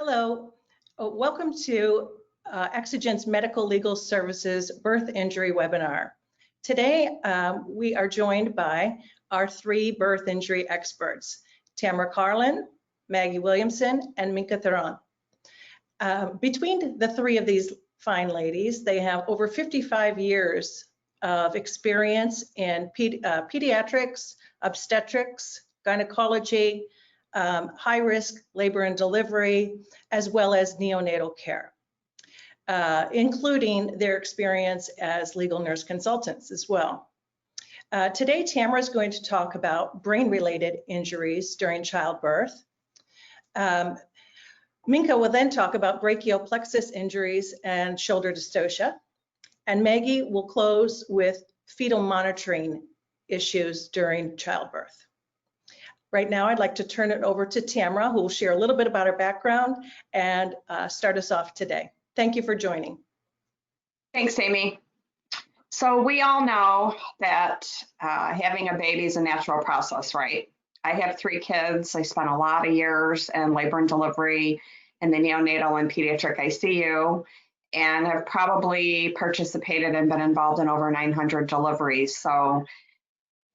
Hello, welcome to Exigent's Medical Legal Services Birth Injury webinar. Today, we are joined by our three birth injury experts, Tamara Carlin, Maggie Williamson, and Minka Theron. Between the three of these fine ladies, they have over 55 years of experience in pediatrics, obstetrics, gynecology, high-risk labor and delivery, as well as neonatal care, including their experience as legal nurse consultants as well. Today, Tamara is going to talk about brain-related injuries during childbirth. Minka will then talk about brachial plexus injuries and shoulder dystocia. And Maggie will close with fetal monitoring issues during childbirth. Right now, I'd like to turn it over to Tamara, who will share a little bit about her background and start us off today. Thank you for joining. Thanks, Amy. So we all know that having a baby is a natural process, right? I have 3 kids. I spent a lot of years in labor and delivery in the neonatal and pediatric ICU, and have probably participated and been involved in over 900 deliveries. So,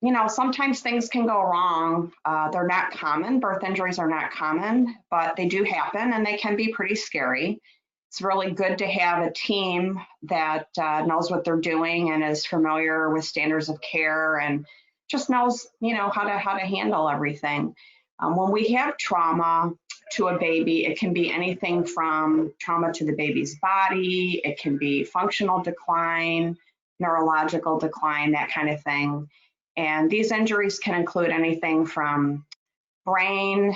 you know, sometimes things can go wrong. They're not common. Birth injuries are not common, but they do happen and they can be pretty scary. It's really good to have a team that knows what they're doing and is familiar with standards of care and just knows, you know, how to handle everything. When we have trauma to a baby, it can be anything from trauma to the baby's body, it can be functional decline, neurological decline, that kind of thing. And these injuries can include anything from brain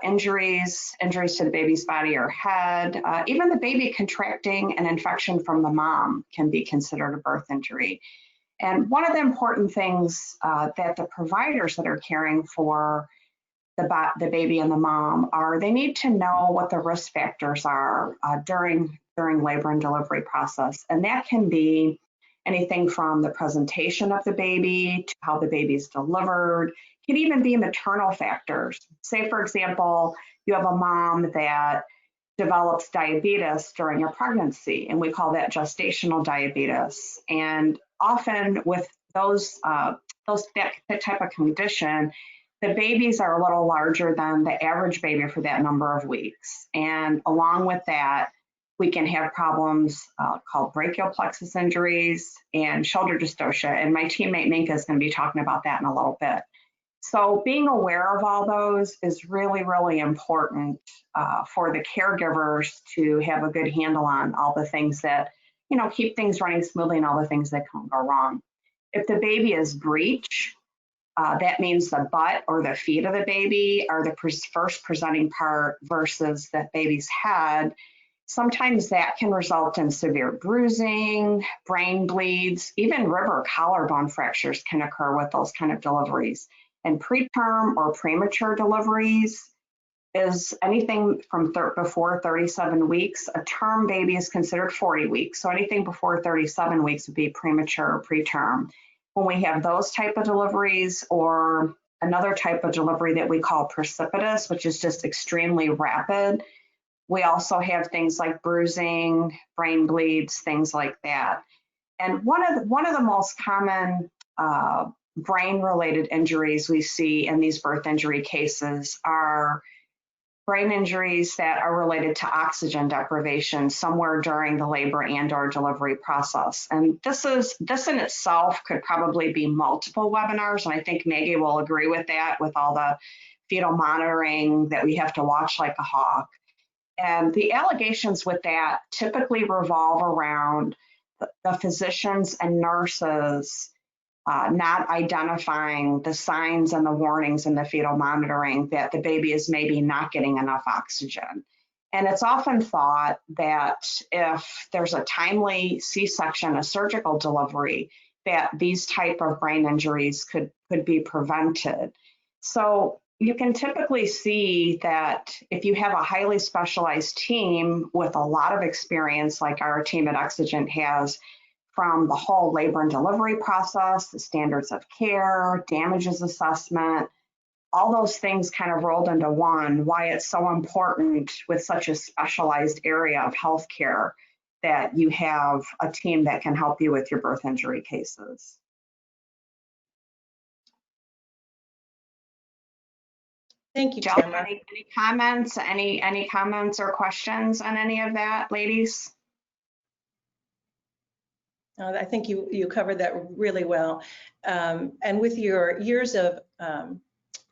injuries to the baby's body or head, even the baby contracting an infection from the mom can be considered a birth injury. And one of the important things that the providers that are caring for the baby and the mom are, they need to know what the risk factors are during labor and delivery process. And that can be anything from the presentation of the baby to how the baby is delivered. It can even be maternal factors. Say, for example, you have a mom that develops diabetes during a pregnancy, and we call that gestational diabetes. And often with that type of condition, the babies are a little larger than the average baby for that number of weeks. And along with that, we can have problems called brachial plexus injuries and shoulder dystocia. And my teammate Minka is going to be talking about that in a little bit. So being aware of all those is really, really important for the caregivers to have a good handle on all the things that, you know, keep things running smoothly and all the things that can go wrong. If the baby is breech, that means the butt or the feet of the baby are the first presenting part versus the baby's head. Sometimes that can result in severe bruising, brain bleeds, even river collarbone fractures can occur with those kind of deliveries. And preterm or premature deliveries is anything from before 37 weeks. A term baby is considered 40 weeks. So anything before 37 weeks would be premature or preterm. When we have those type of deliveries, or another type of delivery that we call precipitous, which is just extremely rapid, we also have things like bruising, brain bleeds, things like that. And one of the most common brain-related injuries we see in these birth injury cases are brain injuries that are related to oxygen deprivation somewhere during the labor and or delivery process. And this in itself could probably be multiple webinars, and I think Maggie will agree with that, with all the fetal monitoring that we have to watch like a hawk. And the allegations with that typically revolve around the physicians and nurses not identifying the signs and the warnings in the fetal monitoring that the baby is maybe not getting enough oxygen. And it's often thought that if there's a timely C-section, a surgical delivery, that these type of brain injuries could be prevented. So you can typically see that if you have a highly specialized team with a lot of experience, like our team at Exigent has, from the whole labor and delivery process, the standards of care, damages assessment, all those things kind of rolled into one, why it's so important with such a specialized area of healthcare that you have a team that can help you with your birth injury cases. Thank you, Jill, Tamara. any comments? Any comments or questions on any of that, ladies? I think you covered that really well. And with your years of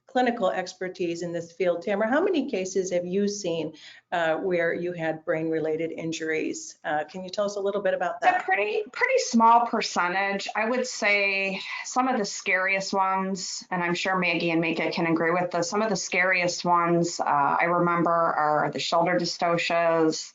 clinical expertise in this field, Tamara, how many cases have you seen where you had brain-related injuries? Can you tell us a little bit about that? It's a pretty small percentage. I would say some of the scariest ones, and I'm sure Maggie and Mika can agree with this, some of the scariest ones I remember are the shoulder dystocias,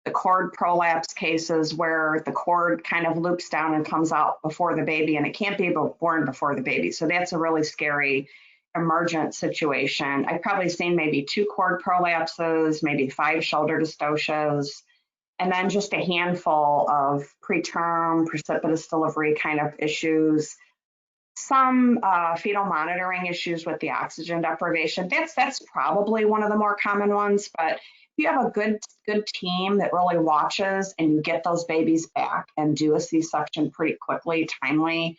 the cord prolapse cases where the cord kind of loops down and comes out before the baby, and it can't be born before the baby. So that's a really scary emergent situation. I've probably seen maybe 2 cord prolapses, maybe 5 shoulder dystocias, and then just a handful of preterm precipitous delivery kind of issues. Some fetal monitoring issues with the oxygen deprivation. That's probably one of the more common ones, but if you have a good team that really watches and you get those babies back and do a C-section pretty quickly, timely,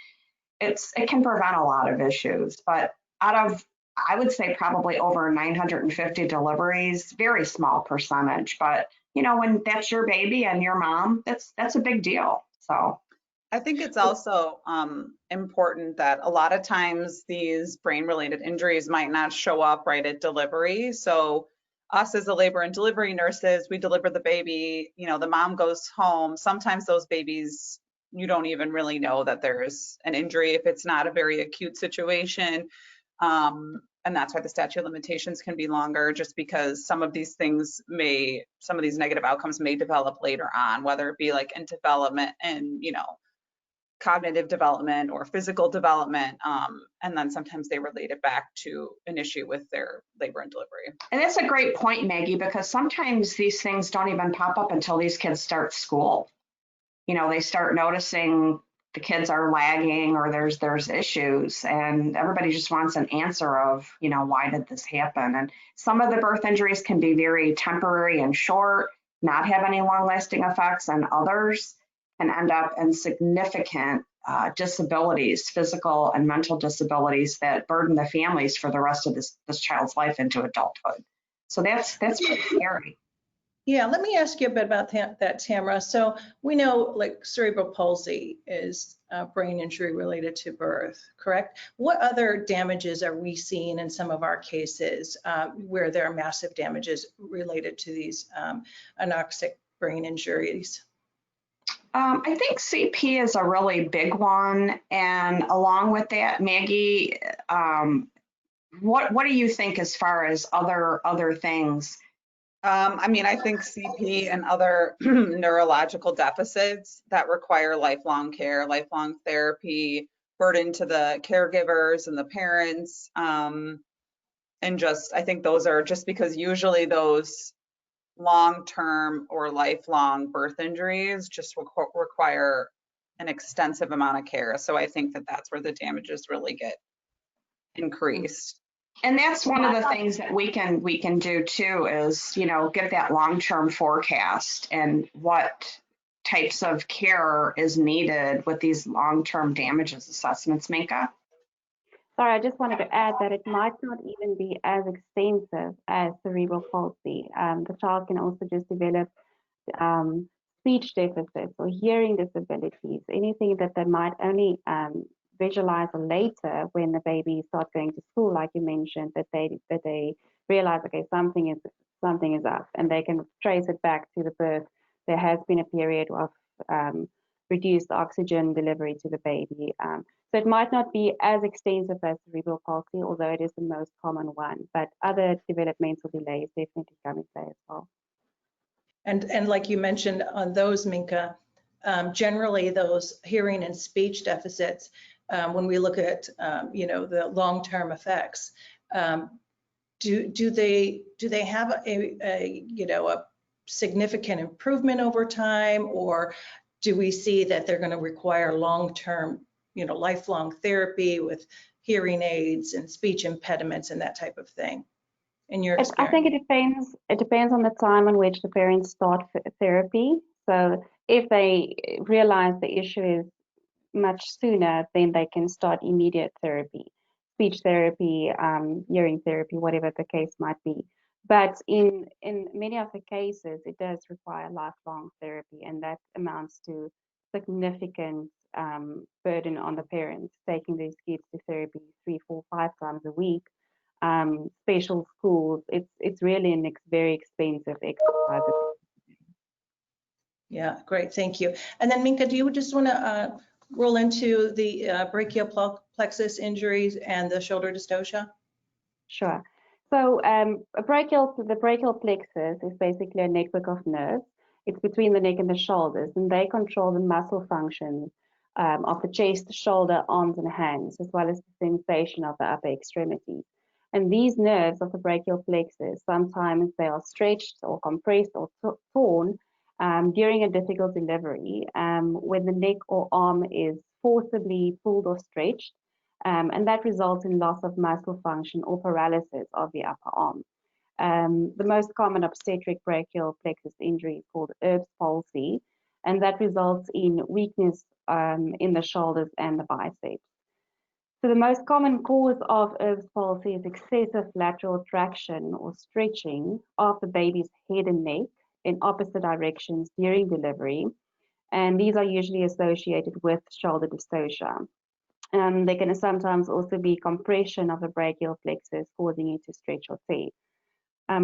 it can prevent a lot of issues. But out of, I would say probably over 950 deliveries, very small percentage, but you know, when that's your baby and your mom, that's a big deal. So I think it's also important that a lot of times these brain-related injuries might not show up right at delivery. So us as the labor and delivery nurses, we deliver the baby, you know, the mom goes home. Sometimes those babies, you don't even really know that there's an injury if it's not a very acute situation. And that's why the statute of limitations can be longer, just because some of these things some of these negative outcomes may develop later on, whether it be like in development and, you know, cognitive development or physical development. And then sometimes they relate it back to an issue with their labor and delivery. And that's a great point, Maggie, because sometimes these things don't even pop up until these kids start school. You know, they start noticing the kids are lagging or there's issues, and everybody just wants an answer of, you know, why did this happen? And some of the birth injuries can be very temporary and short, not have any long-lasting effects, and others can end up in significant disabilities, physical and mental disabilities that burden the families for the rest of this child's life into adulthood. So that's pretty scary. Yeah, let me ask you a bit about that, Tamara. So we know like cerebral palsy is brain injury related to birth, correct? What other damages are we seeing in some of our cases where there are massive damages related to these anoxic brain injuries? I think CP is a really big one. And along with that, Maggie, what do you think as far as other things? I mean, I think CP and other neurological deficits that require lifelong care, lifelong therapy, burden to the caregivers and the parents. And just, I think those are just because usually those long-term or lifelong birth injuries just require an extensive amount of care. So I think that that's where the damages really get increased. And that's one of the things that we can do too is, you know, get that long-term forecast and what types of care is needed with these long-term damages assessments, Mika. Sorry, I just wanted to add that it might not even be as extensive as cerebral palsy. The child can also just develop speech deficits or hearing disabilities, anything that they might only visualize later when the baby starts going to school, like you mentioned, that they realize, okay, something is up, and they can trace it back to the birth. There has been a period of reduced oxygen delivery to the baby. So it might not be as extensive as cerebral palsy, although it is the most common one, but other developmental delays definitely come into play as well. And like you mentioned on those, Minka, generally those hearing and speech deficits, when we look at you know, the long-term effects, do they have a you know, a significant improvement over time, or do we see that they're going to require long-term, you know, lifelong therapy with hearing aids and speech impediments and that type of thing in your I experience? think it depends. It depends on the time on which the parents start therapy. So if they realize the issue is much sooner, then they can start immediate therapy, speech therapy, hearing therapy, whatever the case might be. But in many of the cases, it does require lifelong therapy, and that amounts to significant burden on the parents, taking these kids to therapy 3, 4, 5 times a week. Special schools, it's really a very expensive exercise. Yeah, great, thank you. And then Minka, do you just want to roll into the brachial plexus injuries and the shoulder dystocia? Sure. So the brachial plexus is basically a network of nerves. It's between the neck and the shoulders, and they control the muscle functions of the chest, shoulder, arms, and hands, as well as the sensation of the upper extremities. And these nerves of the brachial plexus, sometimes they are stretched or compressed or torn during a difficult delivery when the neck or arm is forcibly pulled or stretched. And that results in loss of muscle function or paralysis of the upper arm. The most common obstetric brachial plexus injury is called Erb's palsy, and that results in weakness in the shoulders and the biceps. So the most common cause of Erb's palsy is excessive lateral traction or stretching of the baby's head and neck in opposite directions during delivery, and these are usually associated with shoulder dystocia. There can sometimes also be compression of the brachial plexus, causing it to stretch or tear.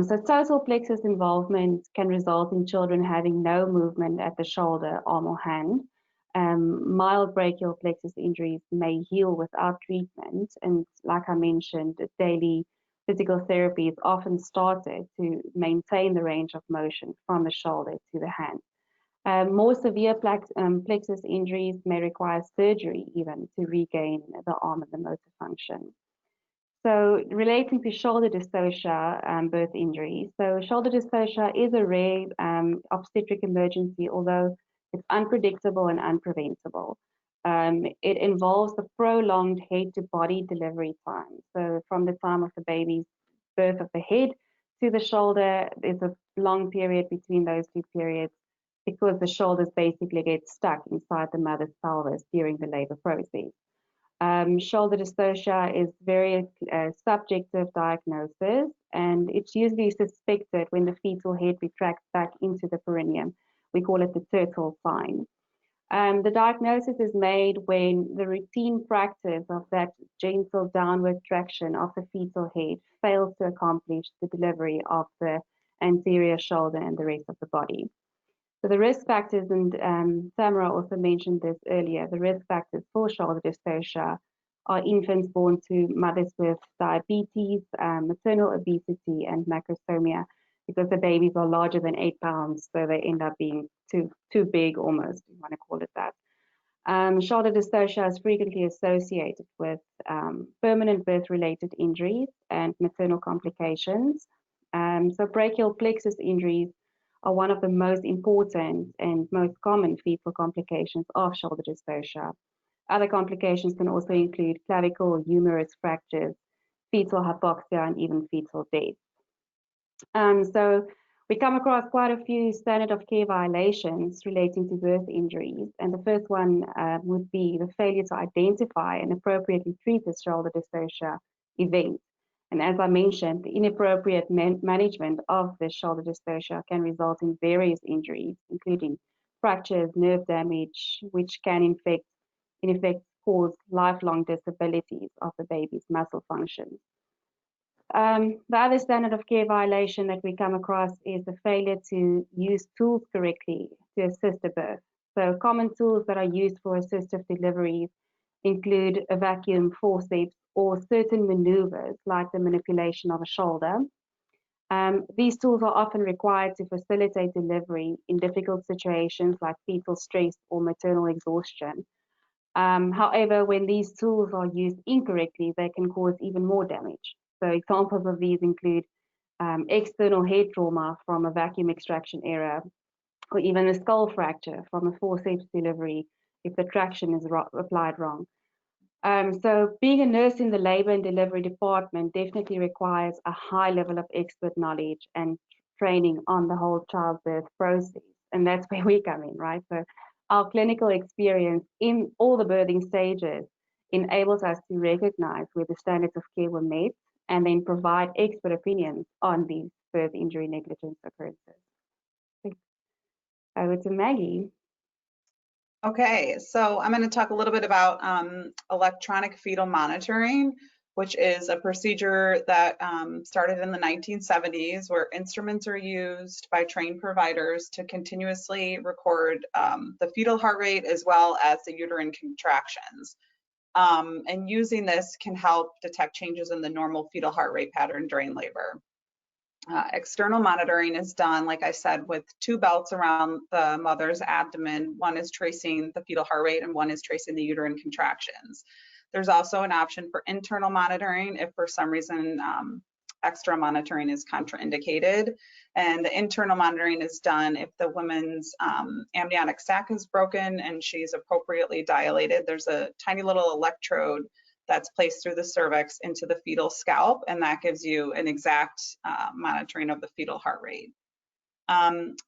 So total plexus involvement can result in children having no movement at the shoulder, arm, or hand. Mild brachial plexus injuries may heal without treatment, and like I mentioned, daily physical therapy is often started to maintain the range of motion from the shoulder to the hand. More severe plexus injuries may require surgery even to regain the arm and the motor function. So relating to shoulder dystocia, birth injuries. So shoulder dystocia is a rare obstetric emergency, although it's unpredictable and unpreventable. It involves the prolonged head to body delivery time. So from the time of the baby's birth of the head to the shoulder, there's a long period between those two periods, because the shoulders basically get stuck inside the mother's pelvis during the labor process. Shoulder dystocia is very subjective diagnosis, and it's usually suspected when the fetal head retracts back into the perineum. We call it the turtle sign. The diagnosis is made when the routine practice of that gentle downward traction of the fetal head fails to accomplish the delivery of the anterior shoulder and the rest of the body. So the risk factors, and Tamara also mentioned this earlier, the risk factors for shoulder dystocia are infants born to mothers with diabetes, maternal obesity, and macrosomia, because the babies are larger than 8 pounds, so they end up being too big almost, you want to call it that. Shoulder dystocia is frequently associated with permanent birth-related injuries and maternal complications. So brachial plexus injuries are one of the most important and most common fetal complications of shoulder dystocia. Other complications can also include clavicle or humerus fractures, fetal hypoxia, and even fetal death. So we come across quite a few standard of care violations relating to birth injuries, and the first one would be the failure to identify and appropriately treat the shoulder dystocia event. And as I mentioned, the inappropriate management of the shoulder dystocia can result in various injuries, including fractures, nerve damage, which can in effect cause lifelong disabilities of the baby's muscle function. The other standard of care violation that we come across is the failure to use tools correctly to assist a birth. So common tools that are used for assistive deliveries include a vacuum, forceps, or certain maneuvers like the manipulation of a shoulder. These tools are often required to facilitate delivery in difficult situations like fetal stress or maternal exhaustion. However, when these tools are used incorrectly, they can cause even more damage. So examples of these include external head trauma from a vacuum extraction error, or even a skull fracture from a forceps delivery if the traction is applied wrong. So being a nurse in the labor and delivery department definitely requires a high level of expert knowledge and training on the whole childbirth process. And that's where we come in, right? So our clinical experience in all the birthing stages enables us to recognize where the standards of care were met and then provide expert opinions on these birth injury negligence occurrences. Over to Maggie. Okay, so I'm going to talk a little bit about electronic fetal monitoring, which is a procedure that started in the 1970s, where instruments are used by trained providers to continuously record the fetal heart rate as well as the uterine contractions. And using this can help detect changes in the normal fetal heart rate pattern during labor. External monitoring is done, like I said, with two belts around the mother's abdomen. One is tracing the fetal heart rate and one is tracing the uterine contractions. There's also an option for internal monitoring if for some reason external monitoring is contraindicated. And the internal monitoring is done if the woman's amniotic sac is broken and she's appropriately dilated. There's a tiny little electrode that's placed through the cervix into the fetal scalp, and that gives you an exact monitoring of the fetal heart rate.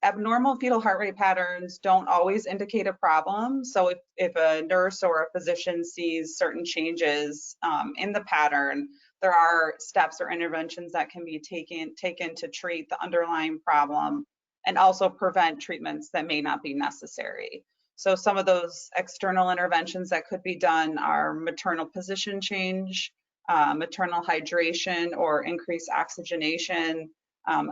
Abnormal fetal heart rate patterns don't always indicate a problem. So if a nurse or a physician sees certain changes in the pattern, there are steps or interventions that can be taken to treat the underlying problem and also prevent treatments that may not be necessary. So some of those external interventions that could be done are maternal position change, maternal hydration or increased oxygenation,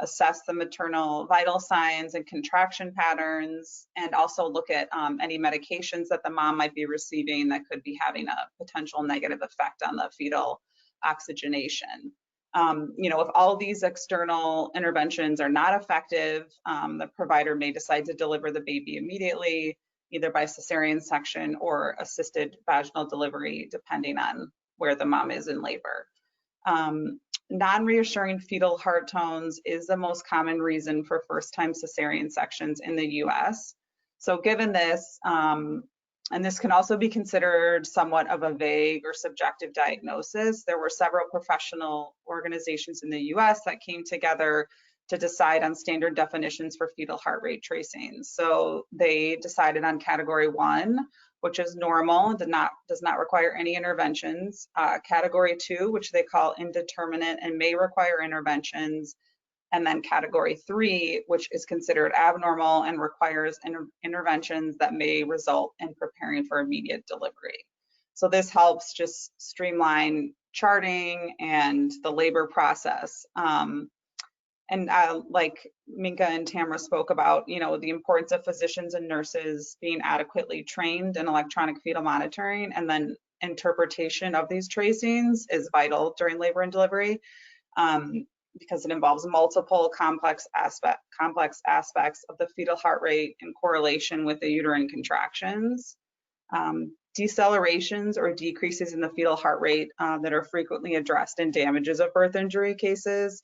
assess the maternal vital signs and contraction patterns, and also look at any medications that the mom might be receiving that could be having a potential negative effect on the fetal oxygenation. If all these external interventions are not effective, the provider may decide to deliver the baby immediately, either by cesarean section or assisted vaginal delivery, depending on where the mom is in labor. Non-reassuring fetal heart tones is the most common reason for first-time cesarean sections in the US. So given this, and this can also be considered somewhat of a vague or subjective diagnosis, there were several professional organizations in the US that came together to decide on standard definitions for fetal heart rate tracing. So they decided on category 1, which is normal, does not require any interventions. Category 2, which they call indeterminate and may require interventions. And then category 3, which is considered abnormal and requires interventions that may result in preparing for immediate delivery. So this helps just streamline charting and the labor process. And like Minka and Tamara spoke about, the importance of physicians and nurses being adequately trained in electronic fetal monitoring, and then interpretation of these tracings is vital during labor and delivery because it involves multiple complex aspects of the fetal heart rate in correlation with the uterine contractions. Decelerations or decreases in the fetal heart rate that are frequently addressed in damages of birth injury cases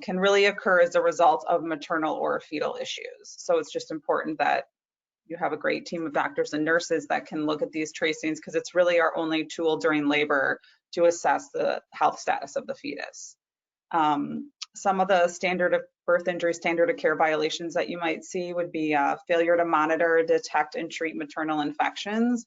can really occur as a result of maternal or fetal issues. So it's just important that you have a great team of doctors and nurses that can look at these tracings, because it's really our only tool during labor to assess the health status of the fetus. Some of the standard of birth injury standard of care violations that you might see would be failure to monitor, detect, and treat maternal infections.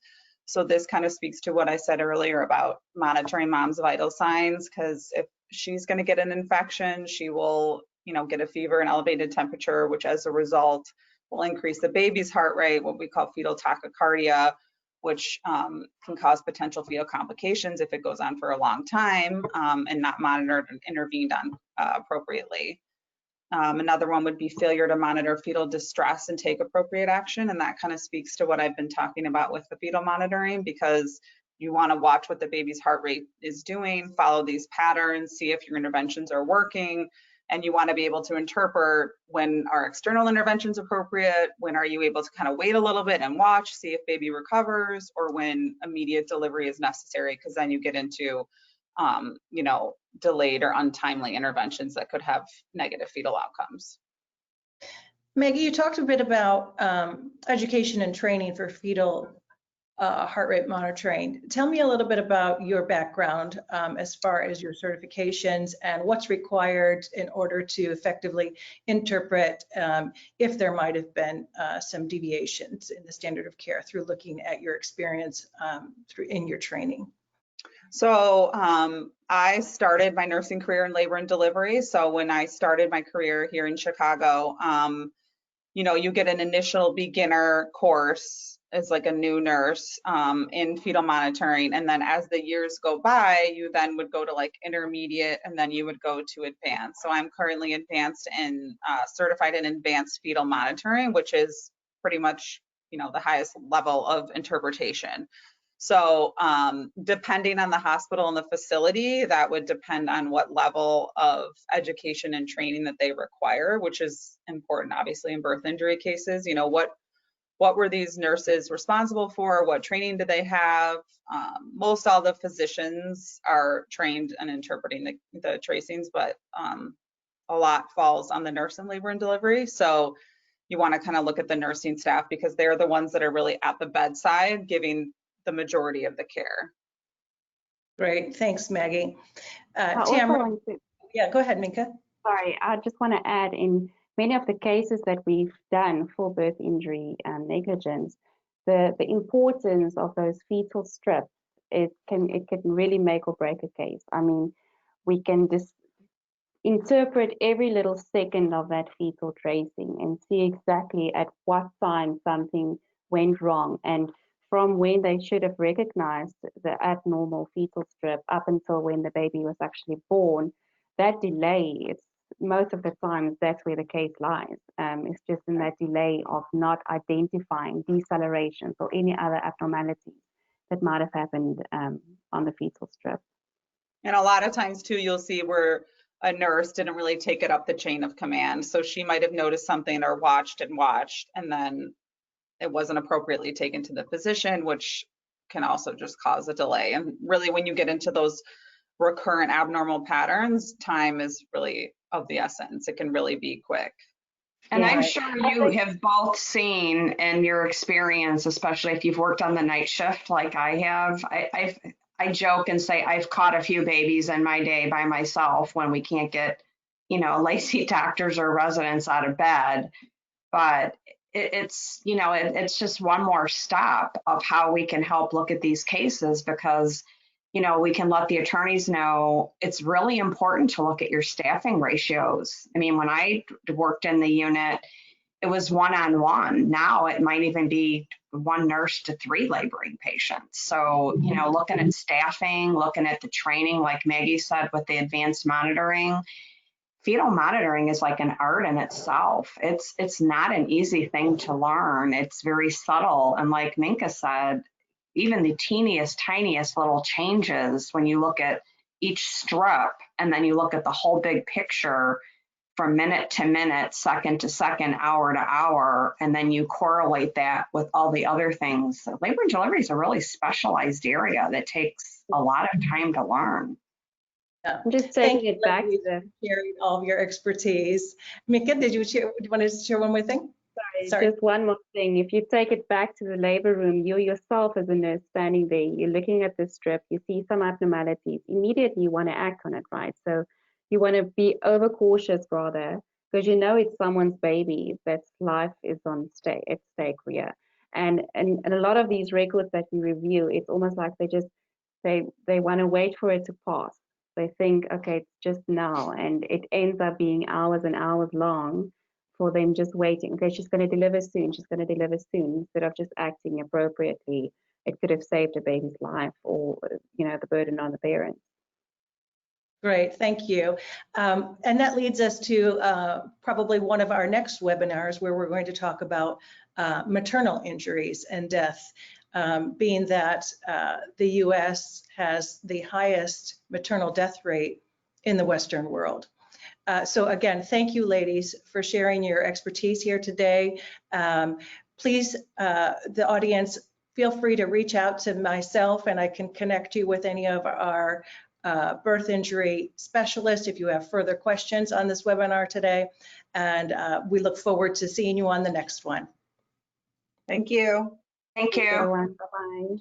So this kind of speaks to what I said earlier about monitoring mom's vital signs, because if she's going to get an infection, she will, get a fever and elevated temperature, which as a result will increase the baby's heart rate, what we call fetal tachycardia, which can cause potential fetal complications if it goes on for a long time and not monitored and intervened on appropriately. Another one would be failure to monitor fetal distress and take appropriate action. And that kind of speaks to what I've been talking about with the fetal monitoring, because you want to watch what the baby's heart rate is doing, follow these patterns, see if your interventions are working, and you want to be able to interpret when are external interventions appropriate, when are you able to kind of wait a little bit and watch, see if baby recovers, or when immediate delivery is necessary, because then you get into delayed or untimely interventions that could have negative fetal outcomes. Maggie, you talked a bit about education and training for fetal heart rate monitoring. Tell me a little bit about your background as far as your certifications and what's required in order to effectively interpret if there might have been some deviations in the standard of care through looking at your experience in your training. So I started my nursing career in labor and delivery. So when I started my career here in Chicago, you get an initial beginner course as like a new nurse in fetal monitoring. And then as the years go by, you then would go to like intermediate and then you would go to advanced. So I'm currently advanced in certified in advanced fetal monitoring, which is pretty much, the highest level of interpretation. So depending on the hospital and the facility, that would depend on what level of education and training that they require, which is important, obviously, in birth injury cases. What were these nurses responsible for? What training did they have? Most all the physicians are trained in interpreting the tracings, but a lot falls on the nurse in labor and delivery. So you want to kind of look at the nursing staff because they're the ones that are really at the bedside giving the majority of the care. Great, thanks, Maggie. I Tamara, also want to, yeah, go ahead, Minka. sorry, I just want to add, in many of the cases that we've done for birth injury and negligence, the importance of those fetal strips, it can really make or break a case. I mean, we can just interpret every little second of that fetal tracing and see exactly at what time something went wrong, and from when they should have recognized the abnormal fetal strip up until when the baby was actually born. That delay, it's most of the time that's where the case lies. It's just in that delay of not identifying decelerations or any other abnormalities that might have happened on the fetal strip. And a lot of times too, you'll see where a nurse didn't really take it up the chain of command. So she might have noticed something or watched, and then it wasn't appropriately taken to the physician, which can also just cause a delay. And really, when you get into those recurrent abnormal patterns, time is really of the essence. It can really be quick. And Yeah. I'm sure you have both seen in your experience, especially if you've worked on the night shift like I have. I joke and say I've caught a few babies in my day by myself when we can't get, lazy doctors or residents out of bed. But it's just one more step of how we can help look at these cases, because we can let the attorneys know it's really important to look at your staffing ratios. I mean, when I worked in the unit, it was one-on-one. Now it might even be one nurse to 3 laboring patients. So, looking at staffing, looking at the training, like Maggie said, with the advanced monitoring, fetal monitoring is like an art in itself. It's not an easy thing to learn. It's very subtle. And like Minka said, even the teeniest, tiniest little changes, when you look at each strip and then you look at the whole big picture from minute to minute, second to second, hour to hour, and then you correlate that with all the other things. Labor and delivery is a really specialized area that takes a lot of time to learn. Yeah. I'm just taking it back to the sharing all of your expertise. Minka, do you want to share one more thing? Sorry. Just one more thing. If you take it back to the labor room, you yourself as a nurse standing there, you're looking at the strip, you see some abnormalities, immediately you want to act on it, right? So you want to be overcautious rather, because it's someone's baby that's life is at stake here. And a lot of these records that we review, it's almost like they want to wait for it to pass. They think, okay, it's just now, and it ends up being hours and hours long for them just waiting. Okay, she's going to deliver soon. She's going to deliver soon. Instead of just acting appropriately, it could have saved a baby's life, or the burden on the parents. Great, thank you. And that leads us to probably one of our next webinars, where we're going to talk about maternal injuries and death, being that the U.S. has the highest maternal death rate in the Western world. So again, thank you, ladies, for sharing your expertise here today. Please, the audience, feel free to reach out to myself, and I can connect you with any of our birth injury specialists if you have further questions on this webinar today. And we look forward to seeing you on the next one. Thank you. Thank Thank you, you. everyone. Bye-bye.